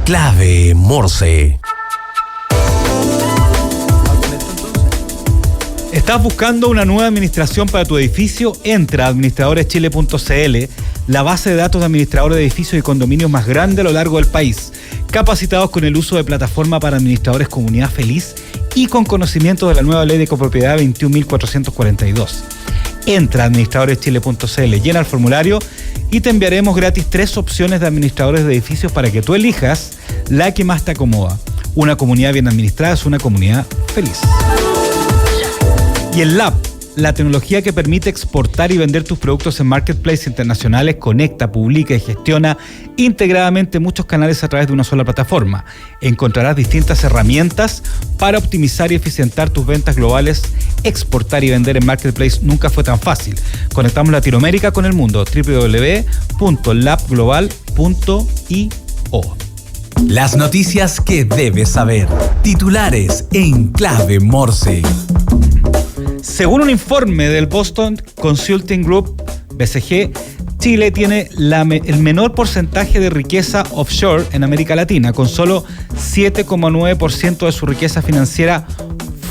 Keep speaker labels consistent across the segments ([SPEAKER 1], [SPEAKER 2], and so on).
[SPEAKER 1] Clave Morse.
[SPEAKER 2] ¿Estás buscando una nueva administración para tu edificio? Entra a administradoreschile.cl, la base de datos de administradores de edificios y condominios más grande a lo largo del país, capacitados con el uso de plataforma para administradores Comunidad Feliz y con conocimiento de la nueva ley de copropiedad 21.442. Entra a administradoreschile.cl, llena el formulario y te enviaremos gratis 3 opciones de administradores de edificios para que tú elijas la que más te acomoda. Una comunidad bien administrada es una comunidad feliz. Y el Lab, la tecnología que permite exportar y vender tus productos en marketplaces internacionales, conecta, publica y gestiona integradamente muchos canales a través de una sola plataforma. Encontrarás distintas herramientas para optimizar y eficientar tus ventas globales. Exportar y vender en marketplace nunca fue tan fácil. Conectamos Latinoamérica con el mundo. www.labglobal.io.
[SPEAKER 1] Las noticias que debes saber. Titulares en Clave Morse.
[SPEAKER 2] Según un informe del Boston Consulting Group, BCG, Chile tiene el menor porcentaje de riqueza offshore en América Latina, con solo 7,9% de su riqueza financiera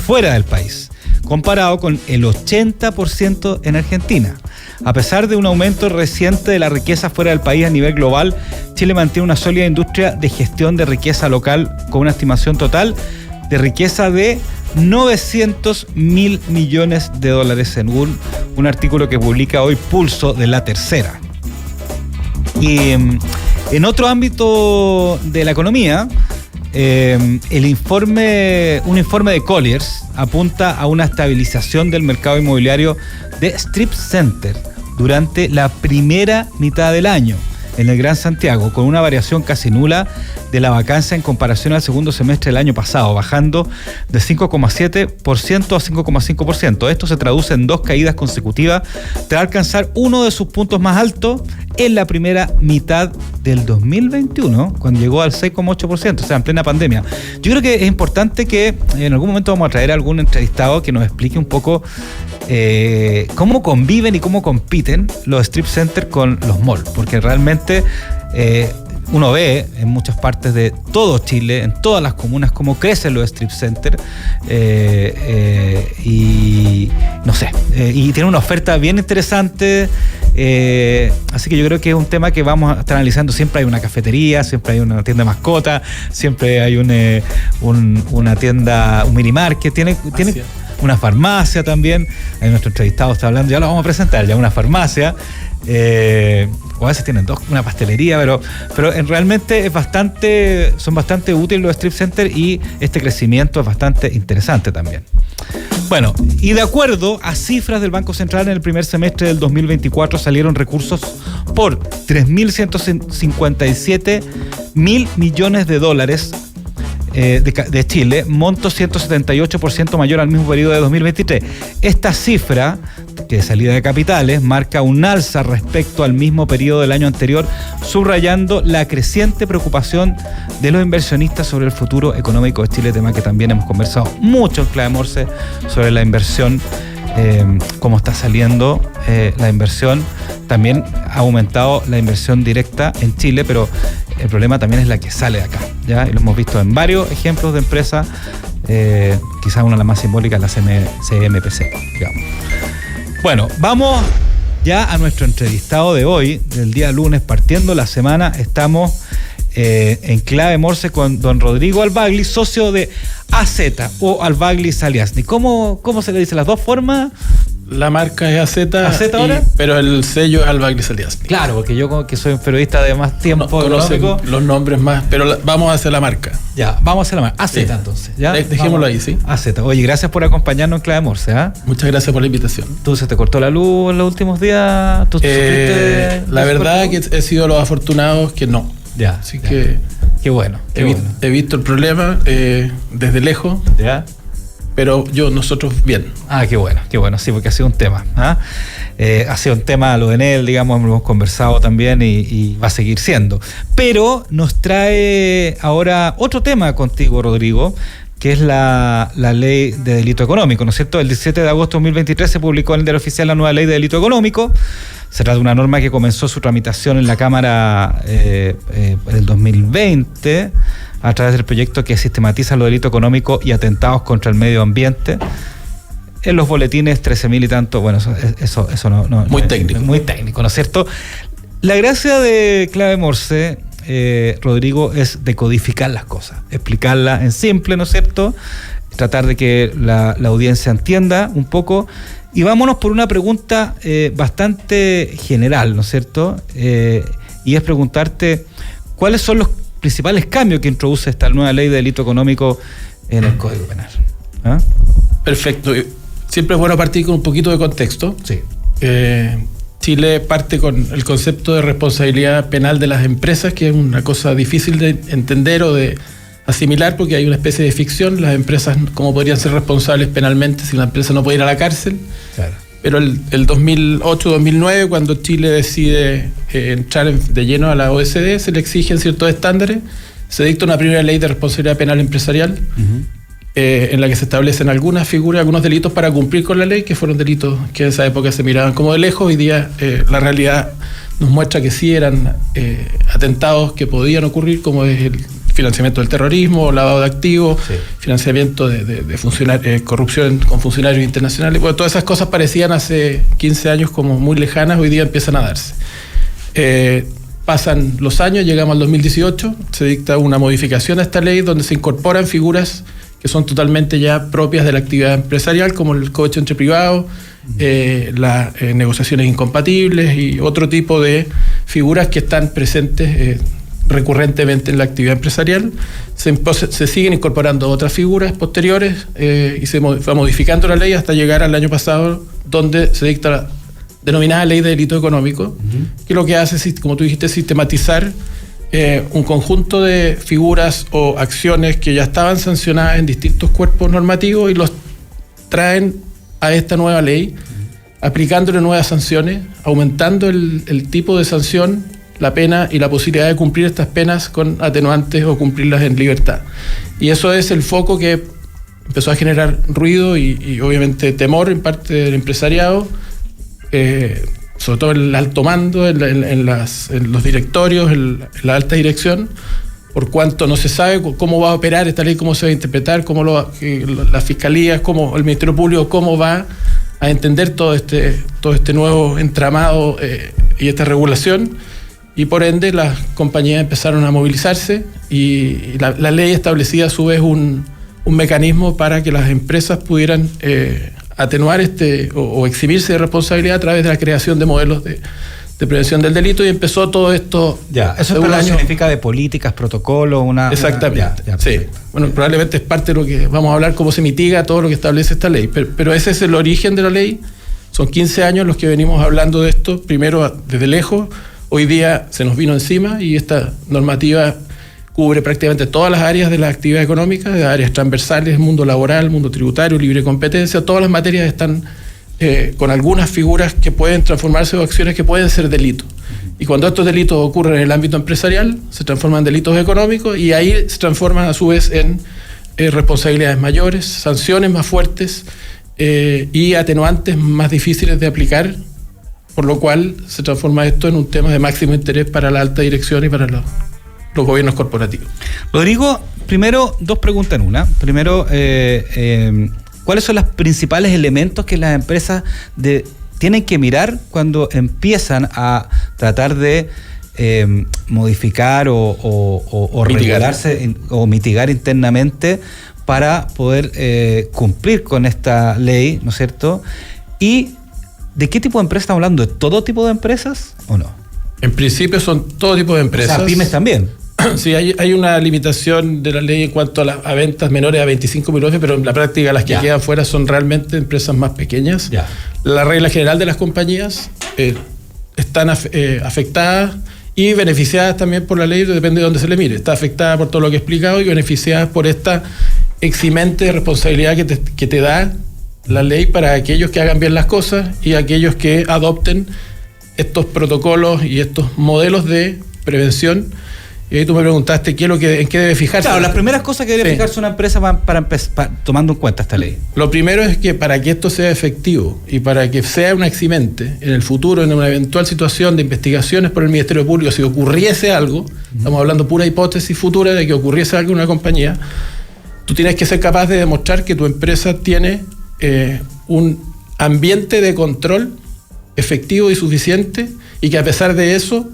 [SPEAKER 2] fuera del país, comparado con el 80% en Argentina. A pesar de un aumento reciente de la riqueza fuera del país a nivel global, Chile mantiene una sólida industria de gestión de riqueza local con una estimación total de riqueza de 900.000 millones de dólares según un artículo que publica hoy Pulso de La Tercera. Y en otro ámbito de la economía, un informe de Colliers apunta a una estabilización del mercado inmobiliario de strip center durante la primera mitad del año en el Gran Santiago, con una variación casi nula de la vacancia en comparación al segundo semestre del año pasado, bajando de 5,7% a 5,5%. Esto se traduce en 2 caídas consecutivas tras alcanzar uno de sus puntos más altos en la primera mitad del 2021, cuando llegó al 6,8%, o sea, en plena pandemia. Yo creo que es importante que en algún momento vamos a traer a algún entrevistado que nos explique un poco cómo conviven y cómo compiten los strip centers con los malls, porque realmente uno ve en muchas partes de todo Chile, en todas las comunas, cómo crecen los strip centers y no sé, y tiene una oferta bien interesante, así que yo creo que es un tema que vamos a estar analizando. Siempre hay una cafetería, siempre hay una tienda de mascota, siempre hay una tienda, un mini market, tiene una farmacia también. Ahí nuestro entrevistado está hablando, ya lo vamos a presentar, ya una farmacia. O a veces tienen una pastelería, pero realmente son bastante útiles los strip centers y este crecimiento es bastante interesante también. Bueno, y de acuerdo a cifras del Banco Central, en el primer semestre del 2024 salieron recursos por 3.157.000 millones de dólares de Chile, monto 178% mayor al mismo periodo de 2023. Esta cifra de salida de capitales marca un alza respecto al mismo periodo del año anterior, subrayando la creciente preocupación de los inversionistas sobre el futuro económico de Chile, tema que también hemos conversado mucho en Clave Morse sobre la inversión, cómo está saliendo la inversión. También ha aumentado la inversión directa en Chile, pero el problema también es la que sale de acá, ¿ya? Y lo hemos visto en varios ejemplos de empresas, quizás una de las más simbólicas, la CMPC, digamos. Bueno, vamos ya a nuestro entrevistado de hoy, del día lunes, partiendo la semana. Estamos en Clave Morse con don Rodrigo Albagli, socio de AZ o Albagli Saliasny. ¿Cómo se le dice las dos formas?
[SPEAKER 3] La marca es AZ
[SPEAKER 2] ahora,
[SPEAKER 3] pero el sello es Albagli Saliasny.
[SPEAKER 2] Claro, porque yo como que soy un periodista de más tiempo
[SPEAKER 3] conozco los nombres más, pero vamos a hacer la marca.
[SPEAKER 2] Ya, vamos a hacer la marca. AZ, sí. Entonces. ¿Ya?
[SPEAKER 3] Dejémoslo ahí, ¿sí?
[SPEAKER 2] AZ. Oye, gracias por acompañarnos en Clave Morse, ¿eh?
[SPEAKER 3] Muchas gracias por la invitación.
[SPEAKER 2] ¿Tú se te cortó la luz en los últimos días? ¿Tú
[SPEAKER 3] la verdad que he sido los afortunados que no.
[SPEAKER 2] Ya.
[SPEAKER 3] Así que...
[SPEAKER 2] Qué bueno.
[SPEAKER 3] He visto el problema desde lejos.
[SPEAKER 2] Ya.
[SPEAKER 3] Pero nosotros bien.
[SPEAKER 2] Ah, qué bueno, sí, porque ha sido un tema. Ha sido un tema lo de Enel, digamos, hemos conversado también y va a seguir siendo. Pero nos trae ahora otro tema contigo, Rodrigo, que es la ley de delito económico, ¿no es cierto? El 17 de agosto de 2023 se publicó en el Diario Oficial la nueva ley de delito económico. Se trata de una norma que comenzó su tramitación en la Cámara en el 2020 a través del proyecto que sistematiza los delitos económicos y atentados contra el medio ambiente. En los boletines 13.000 y tanto, bueno, eso no
[SPEAKER 3] muy técnico.
[SPEAKER 2] Muy técnico, ¿no es cierto? La gracia de Clave Morse, Rodrigo, es decodificar las cosas, explicarlas en simple, ¿no es cierto? Tratar de que la audiencia entienda un poco. Y vámonos por una pregunta bastante general, ¿no es cierto? Y es preguntarte cuáles son los principales cambios que introduce esta nueva ley de delito económico en el Código Penal. ¿Ah?
[SPEAKER 3] Perfecto. Siempre es bueno partir con un poquito de contexto.
[SPEAKER 2] Sí.
[SPEAKER 3] Chile parte con el concepto de responsabilidad penal de las empresas, que es una cosa difícil de entender o de asimilar porque hay una especie de ficción. Las empresas, ¿cómo podrían ser responsables penalmente si una empresa no puede ir a la cárcel?
[SPEAKER 2] Claro.
[SPEAKER 3] Pero el 2008-2009, cuando Chile decide entrar de lleno a la OECD, se le exigen ciertos estándares, se dicta una primera ley de responsabilidad penal empresarial, en la que se establecen algunas figuras, algunos delitos para cumplir con la ley, que fueron delitos que en esa época se miraban como de lejos. Hoy día la realidad nos muestra que sí eran atentados que podían ocurrir, como es el financiamiento del terrorismo, lavado de activos, sí, financiamiento de funcionarios, corrupción con funcionarios internacionales. Bueno, todas esas cosas parecían hace 15 años como muy lejanas, hoy día empiezan a darse. Pasan los años, llegamos al 2018, se dicta una modificación a esta ley donde se incorporan figuras que son totalmente ya propias de la actividad empresarial, como el cohecho entre privados, las negociaciones incompatibles y otro tipo de figuras que están presentes recurrentemente en la actividad empresarial. Se siguen incorporando otras figuras posteriores y se va modificando la ley hasta llegar al año pasado, donde se dicta la denominada ley de delito económico, que lo que hace, como tú dijiste, sistematizar un conjunto de figuras o acciones que ya estaban sancionadas en distintos cuerpos normativos y los traen a esta nueva ley, aplicándole nuevas sanciones, aumentando el tipo de sanción, la pena y la posibilidad de cumplir estas penas con atenuantes o cumplirlas en libertad. Y eso es el foco que empezó a generar ruido y obviamente temor en parte del empresariado, sobre todo el alto mando, en los directorios, en la alta dirección, por cuanto no se sabe cómo va a operar esta ley, cómo se va a interpretar, cómo las fiscalías, cómo el Ministerio Público, cómo va a entender todo este nuevo entramado y esta regulación. Y por ende las compañías empezaron a movilizarse y la ley establecía a su vez un mecanismo para que las empresas pudieran atenuar o eximirse de responsabilidad a través de la creación de modelos de prevención del delito, y empezó todo esto.
[SPEAKER 2] Ya, eso significa de políticas, protocolos,
[SPEAKER 3] Exactamente. Sí. Bueno, probablemente es parte de lo que vamos a hablar, cómo se mitiga todo lo que establece esta ley. Pero ese es el origen de la ley. Son 15 años los que venimos hablando de esto, primero desde lejos. Hoy día se nos vino encima y esta normativa cubre prácticamente todas las áreas de la actividad económica, de áreas transversales, mundo laboral, mundo tributario, libre competencia. Todas las materias están con algunas figuras que pueden transformarse en acciones que pueden ser delitos. Y cuando estos delitos ocurren en el ámbito empresarial, se transforman en delitos económicos y ahí se transforman a su vez en responsabilidades mayores, sanciones más fuertes y atenuantes más difíciles de aplicar, por lo cual se transforma esto en un tema de máximo interés para la alta dirección y para los gobiernos corporativos.
[SPEAKER 2] Rodrigo, primero, dos preguntas en una. Primero, ¿cuáles son los principales elementos que las empresas tienen que mirar cuando empiezan a tratar de modificar o regularse o mitigar internamente para poder cumplir con esta ley, ¿no es cierto? Y ¿de qué tipo de empresas estamos hablando? ¿De todo tipo de empresas o no?
[SPEAKER 3] En principio son todo tipo de empresas.
[SPEAKER 2] O sea, pymes también.
[SPEAKER 3] Sí, hay una limitación de la ley en cuanto a ventas menores a 25 millones, pero en la práctica las que quedan fuera son realmente empresas más pequeñas. Ya. La regla general de las compañías están afectadas y beneficiadas también por la ley, depende de dónde se le mire. Está afectada por todo lo que he explicado y beneficiadas por esta eximente responsabilidad que te da la ley para aquellos que hagan bien las cosas y aquellos que adopten estos protocolos y estos modelos de prevención Y ahí tú me preguntaste en qué debe fijarse.
[SPEAKER 2] Claro, las primeras cosas que debe fijarse una empresa para empezar, tomando en cuenta esta ley.
[SPEAKER 3] Lo primero es que para que esto sea efectivo y para que sea un eximente en el futuro, en una eventual situación de investigaciones por el Ministerio Público, si ocurriese algo, estamos hablando pura hipótesis futura de que ocurriese algo en una compañía, tú tienes que ser capaz de demostrar que tu empresa tiene un ambiente de control efectivo y suficiente, y que a pesar de eso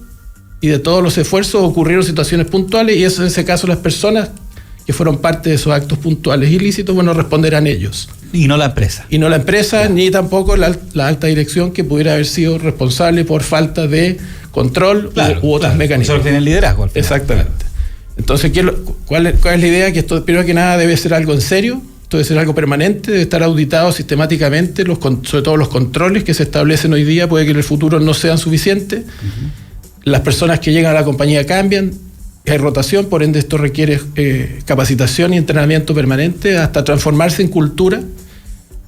[SPEAKER 3] y de todos los esfuerzos ocurrieron situaciones puntuales, y eso, en ese caso, las personas que fueron parte de esos actos puntuales ilícitos, bueno, responderán ellos.
[SPEAKER 2] Y no la empresa.
[SPEAKER 3] Y no la empresa, claro, ni tampoco la alta dirección, que pudiera haber sido responsable por falta de control, claro, u otros mecanismos.
[SPEAKER 2] Eso tiene el liderazgo al final.
[SPEAKER 3] Exactamente. Claro. Entonces, ¿cuál es la idea? Que esto, primero que nada, debe ser algo en serio, esto debe ser algo permanente, debe estar auditado sistemáticamente, sobre todo los controles que se establecen hoy día, puede que en el futuro no sean suficientes. Las personas que llegan a la compañía cambian, hay rotación, por ende esto requiere capacitación y entrenamiento permanente hasta transformarse en cultura.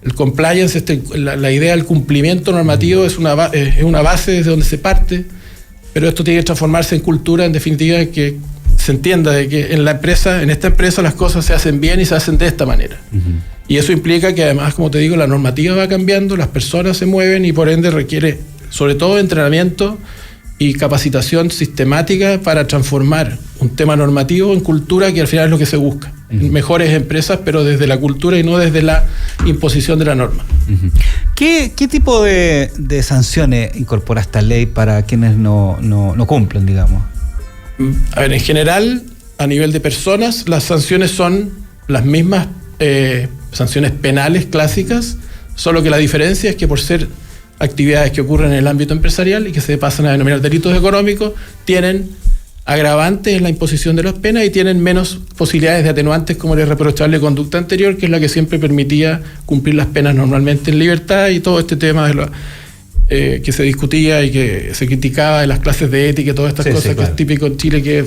[SPEAKER 3] El compliance, la idea del cumplimiento normativo es una base desde donde se parte, pero esto tiene que transformarse en cultura, en definitiva, que se entienda de que en esta empresa las cosas se hacen bien y se hacen de esta manera. Y eso implica que además, como te digo, la normativa va cambiando, las personas se mueven y por ende requiere sobre todo entrenamiento y capacitación sistemática para transformar un tema normativo en cultura, que al final es lo que se busca. Mejores empresas, pero desde la cultura y no desde la imposición de la norma.
[SPEAKER 2] ¿Qué tipo de sanciones incorpora esta ley para quienes no cumplen, digamos?
[SPEAKER 3] A ver, en general, a nivel de personas, las sanciones son las mismas sanciones penales clásicas, solo que la diferencia es que por ser actividades que ocurren en el ámbito empresarial y que se pasan a denominar delitos económicos, tienen agravantes en la imposición de las penas y tienen menos posibilidades de atenuantes como la irreprochable conducta anterior, que es la que siempre permitía cumplir las penas normalmente en libertad, y todo este tema de que se discutía y que se criticaba de las clases de ética y todas estas cosas, claro, que es típico en Chile, que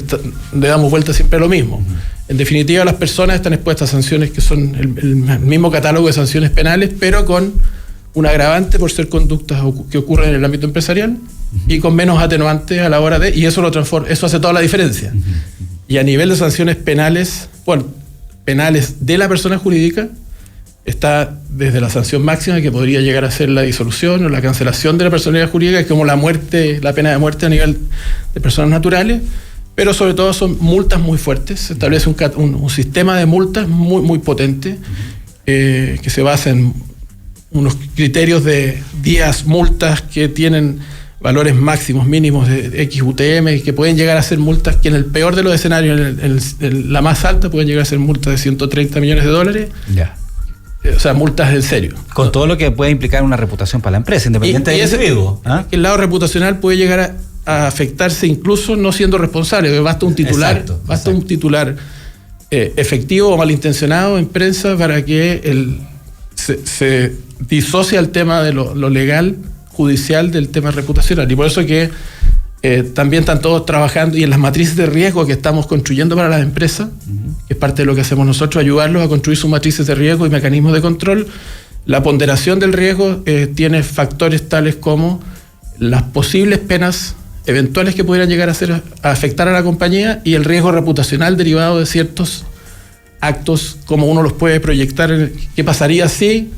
[SPEAKER 3] le damos vuelta siempre a lo mismo. En definitiva, las personas están expuestas a sanciones que son el mismo catálogo de sanciones penales, pero con un agravante por ser conductas que ocurren en el ámbito empresarial y con menos atenuantes a la hora de... Y eso eso hace toda la diferencia. Y a nivel de sanciones penales, penales de la persona jurídica, está desde la sanción máxima, que podría llegar a ser la disolución o la cancelación de la personalidad jurídica, que es como la pena de muerte a nivel de personas naturales, pero sobre todo son multas muy fuertes. Se establece un sistema de multas muy, muy potente, que se basa en unos criterios de días, multas que tienen valores máximos, mínimos de X UTM, que pueden llegar a ser multas que en el peor de los escenarios, en la más alta, pueden llegar a ser multas de $130 millones. Ya. O sea, multas en serio.
[SPEAKER 2] Con todo lo que puede implicar una reputación para la empresa, independiente del individuo.
[SPEAKER 3] El lado reputacional puede llegar a afectarse incluso no siendo responsable. Basta un titular, un titular efectivo o malintencionado en prensa para que se disocia el tema de lo legal, judicial, del tema reputacional. Y por eso que también están todos trabajando, y en las matrices de riesgo que estamos construyendo para las empresas, que es parte de lo que hacemos nosotros, ayudarlos a construir sus matrices de riesgo y mecanismos de control. La ponderación del riesgo tiene factores tales como las posibles penas eventuales que pudieran llegar a afectar a la compañía, y el riesgo reputacional derivado de ciertos actos, cómo uno los puede proyectar, qué pasaría si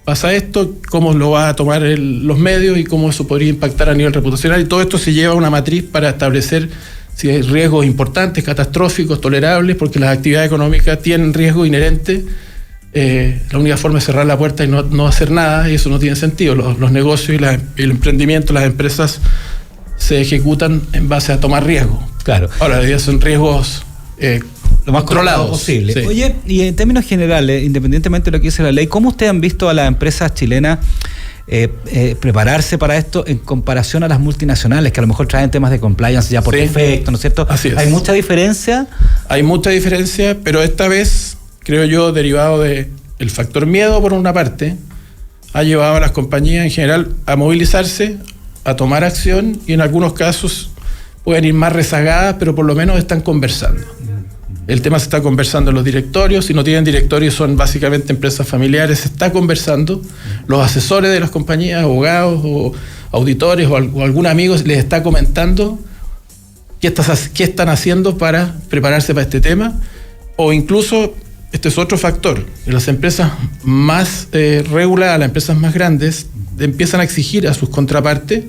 [SPEAKER 3] pasa esto, cómo lo va a tomar los medios y cómo eso podría impactar a nivel reputacional. Y todo esto se lleva a una matriz para establecer si hay riesgos importantes, catastróficos, tolerables, porque las actividades económicas tienen riesgo inherente. La única forma es cerrar la puerta y no hacer nada, y eso no tiene sentido. Los negocios y el emprendimiento, las empresas se ejecutan en base a tomar riesgo.
[SPEAKER 2] Claro.
[SPEAKER 3] Ahora, la idea son riesgos
[SPEAKER 2] lo más controlado posible. Sí. Oye, y en términos generales, independientemente de lo que dice la ley, ¿cómo ustedes han visto a las empresas chilenas prepararse para esto en comparación a las multinacionales, que a lo mejor traen temas de compliance ya por defecto, ¿no es cierto?
[SPEAKER 3] Así es.
[SPEAKER 2] ¿Hay mucha diferencia?
[SPEAKER 3] Hay mucha diferencia, pero esta vez, creo yo, derivado del factor miedo por una parte, ha llevado a las compañías en general a movilizarse, a tomar acción, y en algunos casos pueden ir más rezagadas, pero por lo menos están conversando. El tema se está conversando en los directorios. Si no tienen directorios, son básicamente empresas familiares. Se está conversando. Los asesores de las compañías, abogados o auditores o algún amigo les está comentando qué están haciendo para prepararse para este tema, o incluso, este es otro factor, en las empresas más reguladas, las empresas más grandes, empiezan a exigir a sus contrapartes,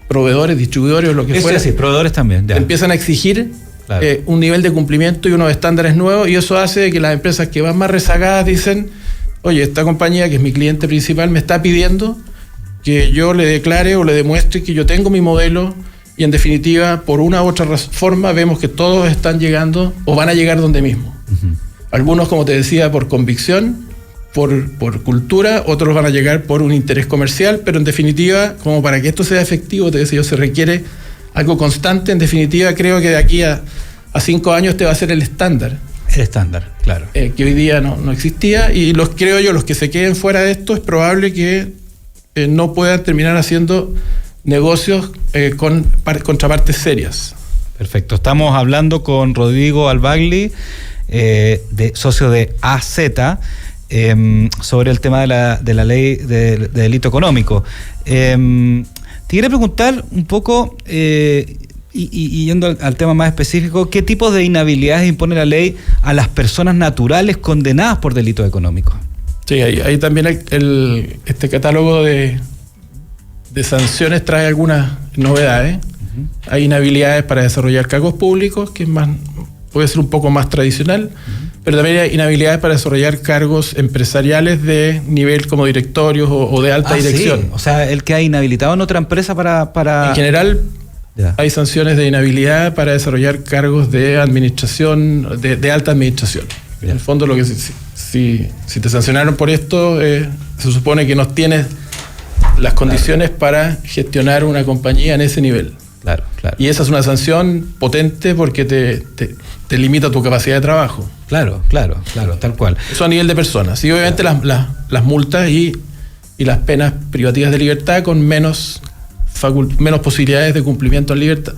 [SPEAKER 3] proveedores, distribuidores o lo que fuera.
[SPEAKER 2] Sí, proveedores también. Ya.
[SPEAKER 3] Empiezan a exigir
[SPEAKER 2] claro.
[SPEAKER 3] Un nivel de cumplimiento y unos estándares nuevos, y eso hace que las empresas que van más rezagadas dicen, oye, esta compañía que es mi cliente principal me está pidiendo que yo le declare o le demuestre que yo tengo mi modelo, y en definitiva, por una u otra forma, vemos que todos están llegando o van a llegar donde mismo. Uh-huh. Algunos, como te decía, por convicción, por cultura, otros van a llegar por un interés comercial, pero en definitiva, como para que esto sea efectivo, te decía, se requiere algo constante. En definitiva, creo que de aquí a 5 años este va a ser el estándar.
[SPEAKER 2] El estándar, claro.
[SPEAKER 3] Que hoy día no existía, y los que se queden fuera de esto, es probable que no puedan terminar haciendo negocios con contrapartes serias.
[SPEAKER 2] Perfecto. Estamos hablando con Rodrigo Albagli, socio de AZ, sobre el tema de la ley de delito económico. Te quería preguntar un poco, y yendo al tema más específico, ¿qué tipos de inhabilidades impone la ley a las personas naturales condenadas por delitos económicos?
[SPEAKER 3] Sí, ahí también este catálogo de sanciones trae algunas novedades. Uh-huh. Hay inhabilidades para desarrollar cargos públicos, que puede ser un poco más tradicional, uh-huh. pero también hay inhabilidades para desarrollar cargos empresariales de nivel como directorios o de alta dirección.
[SPEAKER 2] Sí. O sea, el que ha inhabilitado en otra empresa para...
[SPEAKER 3] En general, hay sanciones de inhabilidad para desarrollar cargos de administración, de alta administración. En el fondo, lo que si te sancionaron por esto, se supone que no tienes las condiciones para gestionar una compañía en ese nivel.
[SPEAKER 2] Claro.
[SPEAKER 3] Y esa es una sanción potente porque te limita tu capacidad de trabajo.
[SPEAKER 2] Claro, tal cual.
[SPEAKER 3] Eso a nivel de personas. Y obviamente las multas y las penas privativas de libertad con menos posibilidades de cumplimiento en libertad.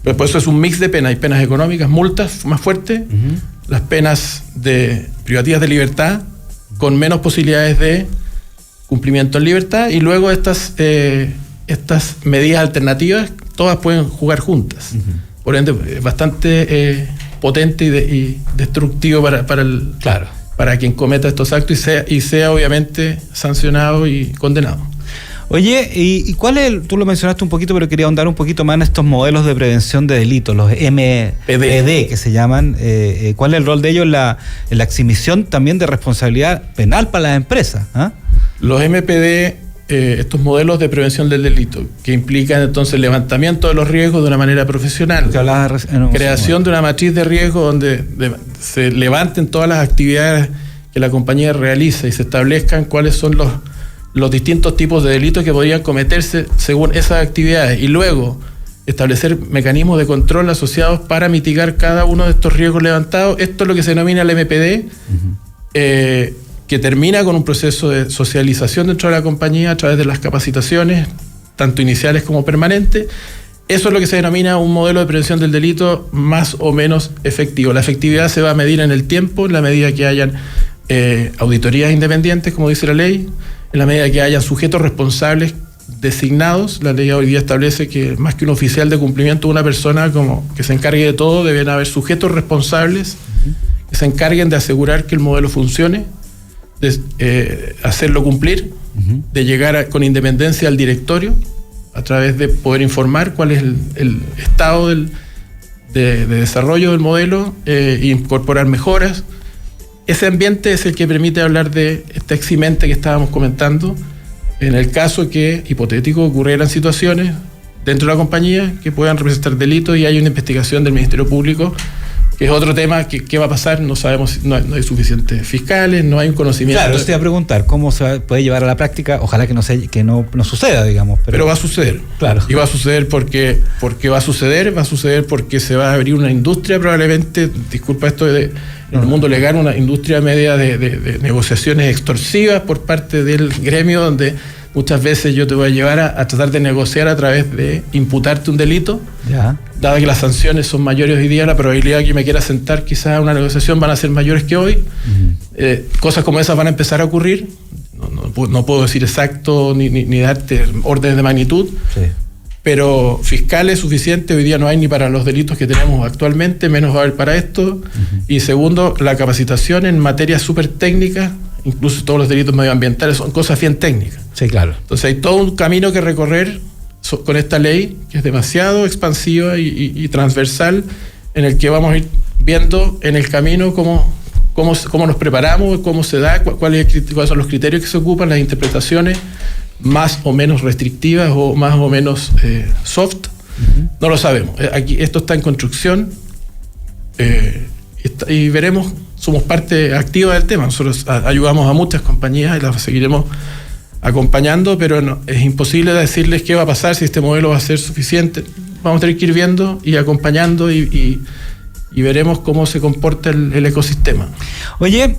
[SPEAKER 3] Pero por eso es un mix de penas. Hay penas económicas, multas más fuertes, uh-huh. las penas privativas de libertad con menos posibilidades de cumplimiento en libertad, y luego estas medidas alternativas, todas pueden jugar juntas. Uh-huh. Por ende, es bastante potente y destructivo para quien cometa estos actos y sea obviamente sancionado y condenado.
[SPEAKER 2] Oye, ¿y cuál es tú lo mencionaste un poquito, pero quería ahondar un poquito más en estos modelos de prevención de delitos, los MPD que se llaman? ¿Cuál es el rol de ellos en la exhibición también de responsabilidad penal para las empresas? ¿Ah?
[SPEAKER 3] Los MPD, estos modelos de prevención del delito, que implican entonces el levantamiento de los riesgos de una manera profesional, creación de una matriz de riesgo donde se levanten todas las actividades que la compañía realiza y se establezcan cuáles son los distintos tipos de delitos que podrían cometerse según esas actividades, y luego establecer mecanismos de control asociados para mitigar cada uno de estos riesgos levantados. Esto es lo que se denomina el MPD, uh-huh. Que termina con un proceso de socialización dentro de la compañía a través de las capacitaciones, tanto iniciales como permanentes. Eso es lo que se denomina un modelo de prevención del delito más o menos efectivo. La efectividad se va a medir en el tiempo, en la medida que hayan auditorías independientes, como dice la ley, en la medida que hayan sujetos responsables designados. La ley hoy día establece que más que un oficial de cumplimiento, una persona como que se encargue de todo, deben haber sujetos responsables que se encarguen de asegurar que el modelo funcione, de hacerlo cumplir, uh-huh. de llegar con independencia al directorio a través de poder informar cuál es el estado de desarrollo del modelo, incorporar mejoras. Ese ambiente es el que permite hablar de esta eximente que estábamos comentando, en el caso que, hipotético, ocurrieran situaciones dentro de la compañía que puedan representar delitos y hay una investigación del Ministerio Público, que es otro tema. ¿Qué va a pasar? No sabemos, no hay suficientes fiscales, no hay un conocimiento.
[SPEAKER 2] Claro, te iba a preguntar, ¿cómo se puede llevar a la práctica? Ojalá que no suceda, digamos. Pero
[SPEAKER 3] va a suceder.
[SPEAKER 2] Claro.
[SPEAKER 3] Y va a suceder porque va a suceder porque se va a abrir una industria probablemente, disculpa esto, en el mundo legal, una industria media de negociaciones extorsivas por parte del gremio, donde muchas veces yo te voy a llevar a tratar de negociar a través de imputarte un delito. Ya. Dado que las sanciones son mayores hoy día, la probabilidad de que me quiera sentar quizás a una negociación van a ser mayores que hoy. Uh-huh. Cosas como esas van a empezar a ocurrir. No puedo decir exacto ni darte órdenes de magnitud. Sí. pero fiscales suficientes hoy día no hay ni para los delitos que tenemos actualmente, menos va a haber para esto. Y segundo, la capacitación en materias súper técnicas, incluso todos los delitos medioambientales, son cosas bien técnicas.
[SPEAKER 2] Sí, claro.
[SPEAKER 3] Entonces hay todo un camino que recorrer con esta ley, que es demasiado expansiva y transversal, en el que vamos a ir viendo en el camino cómo nos preparamos, cómo se da, cuáles son los criterios que se ocupan, las interpretaciones más o menos restrictivas o más o menos soft. No lo sabemos. Aquí esto está en construcción y veremos. Somos parte activa del tema. Nosotros ayudamos a muchas compañías y las seguiremos acompañando, pero no, es imposible decirles qué va a pasar, si este modelo va a ser suficiente. Vamos a tener que ir viendo y acompañando y veremos cómo se comporta el ecosistema.
[SPEAKER 2] Oye,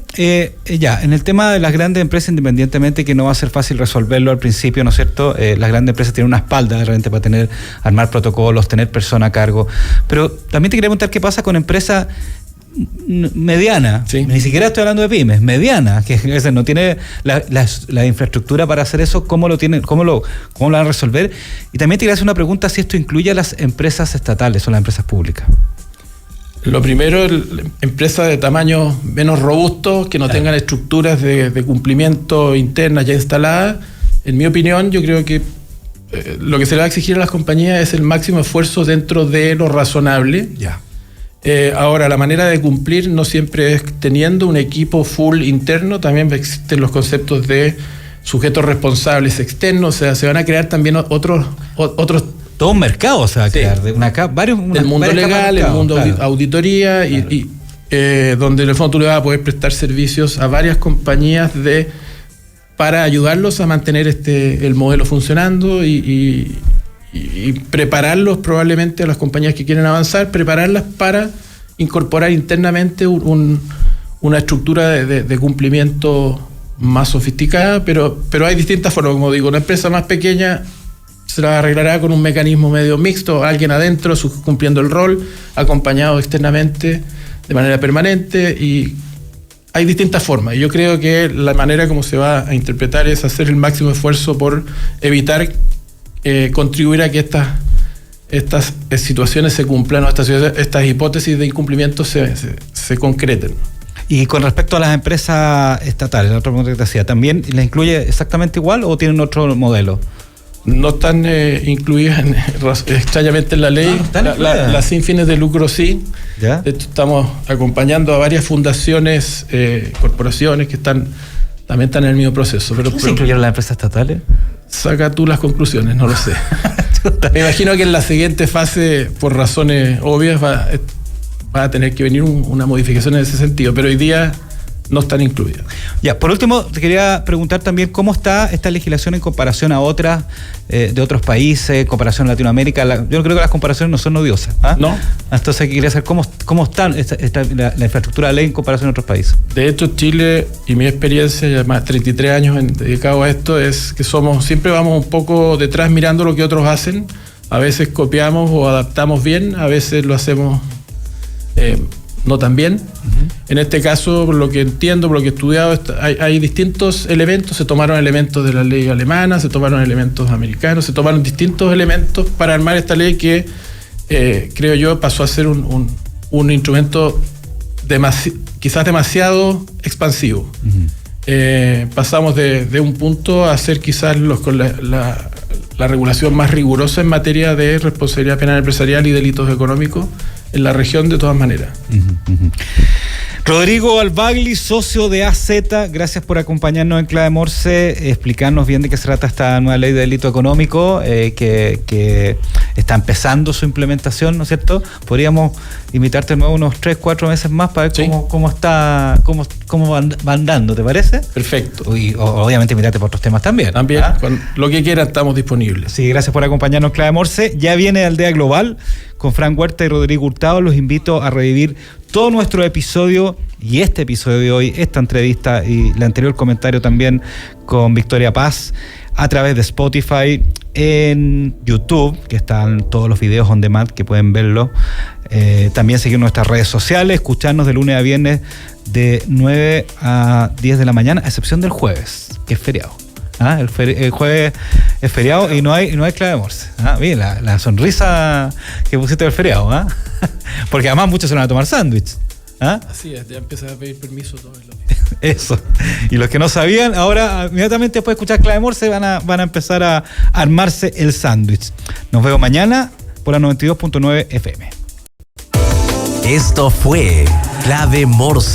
[SPEAKER 2] ya, en el tema de las grandes empresas, independientemente que no va a ser fácil resolverlo al principio, ¿no es cierto? Las grandes empresas tienen una espalda de repente para armar protocolos, tener personas a cargo, pero también te quería preguntar qué pasa con empresas mediana,
[SPEAKER 3] sí.
[SPEAKER 2] Ni siquiera estoy hablando de pymes, mediana, que a veces no tiene la infraestructura para hacer eso. ¿Cómo lo van a resolver? Y también te quería hacer una pregunta, si esto incluye a las empresas estatales o las empresas públicas.
[SPEAKER 3] Lo primero, empresas de tamaño menos robusto, que no tengan estructuras de cumplimiento internas ya instaladas. En mi opinión, yo creo que lo que se le va a exigir a las compañías es el máximo esfuerzo dentro de lo razonable.
[SPEAKER 2] Ya.
[SPEAKER 3] Ahora, la manera de cumplir no siempre es teniendo un equipo full interno, también existen los conceptos de sujetos responsables externos, o sea, se van a crear también otros
[SPEAKER 2] todo un mercado se va a crear,
[SPEAKER 3] del mundo legal, el mundo auditoría, y donde en el fondo tú le vas a poder prestar servicios a varias compañías para ayudarlos a mantener el modelo funcionando y prepararlos probablemente a las compañías que quieren avanzar, prepararlas para incorporar internamente una estructura de cumplimiento más sofisticada, pero hay distintas formas. Como digo, una empresa más pequeña se la arreglará con un mecanismo medio mixto, alguien adentro cumpliendo el rol, acompañado externamente de manera permanente, y hay distintas formas. Y yo creo que la manera como se va a interpretar es hacer el máximo esfuerzo por evitar contribuir a que estas situaciones se cumplan, o estas hipótesis de incumplimiento se concreten.
[SPEAKER 2] Y con respecto a las empresas estatales, la otra pregunta que te hacía, ¿también les incluye exactamente igual o tienen otro modelo?
[SPEAKER 3] No están incluidas extrañamente en la ley. Las sin fines de lucro sí.
[SPEAKER 2] ¿Ya?
[SPEAKER 3] De hecho, estamos acompañando a varias fundaciones, corporaciones que también están en el mismo proceso.
[SPEAKER 2] ¿Pero se incluyeron las empresas estatales?
[SPEAKER 3] Saca tú las conclusiones, no lo sé. Me imagino que en la siguiente fase, por razones obvias, va a tener que venir una modificación en ese sentido, pero hoy día no están incluidas.
[SPEAKER 2] Ya, por último, te quería preguntar también cómo está esta legislación en comparación a otras de otros países, en comparación a Latinoamérica. Yo creo que las comparaciones no son odiosas.
[SPEAKER 3] No.
[SPEAKER 2] Entonces quería saber cómo está la infraestructura de ley en comparación a otros países.
[SPEAKER 3] De hecho, Chile, y mi experiencia, ya más de 33 años dedicado a esto, es que siempre vamos un poco detrás mirando lo que otros hacen. A veces copiamos o adaptamos bien, a veces lo hacemos no tan bien. En este caso, por lo que entiendo, por lo que he estudiado, hay distintos elementos. Se tomaron elementos de la ley alemana, se tomaron elementos americanos, se tomaron distintos elementos para armar esta ley que creo yo pasó a ser un instrumento quizás demasiado expansivo. Pasamos de un punto a ser quizás con la regulación más rigurosa en materia de responsabilidad penal empresarial y delitos económicos en la región, de todas maneras.
[SPEAKER 2] Rodrigo Albagli, socio de AZ, gracias por acompañarnos en Clave Morse, explicarnos bien de qué se trata esta nueva ley de delito económico que está empezando su implementación, ¿no es cierto? Podríamos invitarte de nuevo unos 3-4 meses más para ver
[SPEAKER 3] sí,
[SPEAKER 2] cómo va andando, ¿te parece?
[SPEAKER 3] Perfecto.
[SPEAKER 2] Y obviamente invitarte por otros temas también.
[SPEAKER 3] También, lo que quieran, estamos disponibles.
[SPEAKER 2] Sí, gracias por acompañarnos en Clave Morse. Ya viene Aldea Global con Frank Huerta y Rodrigo Hurtado. Los invito a revivir todo nuestro episodio y este episodio de hoy, esta entrevista y el anterior comentario también con Victoria Paz a través de Spotify, en YouTube, que están todos los videos on demand que pueden verlo. También seguir nuestras redes sociales, escucharnos de lunes a viernes de 9 a 10 de la mañana, a excepción del jueves, que es feriado. El jueves es feriado y no hay clave Morse. Bien, la sonrisa que pusiste del feriado. Porque además muchos se van a tomar sándwich.
[SPEAKER 3] Así es, ya empiezas a pedir permiso todos los días.
[SPEAKER 2] Eso. Y los que no sabían, ahora inmediatamente después de escuchar clave Morse van a empezar a armarse el sándwich. Nos vemos mañana por la 92.9 FM.
[SPEAKER 1] Esto fue Clave Morse.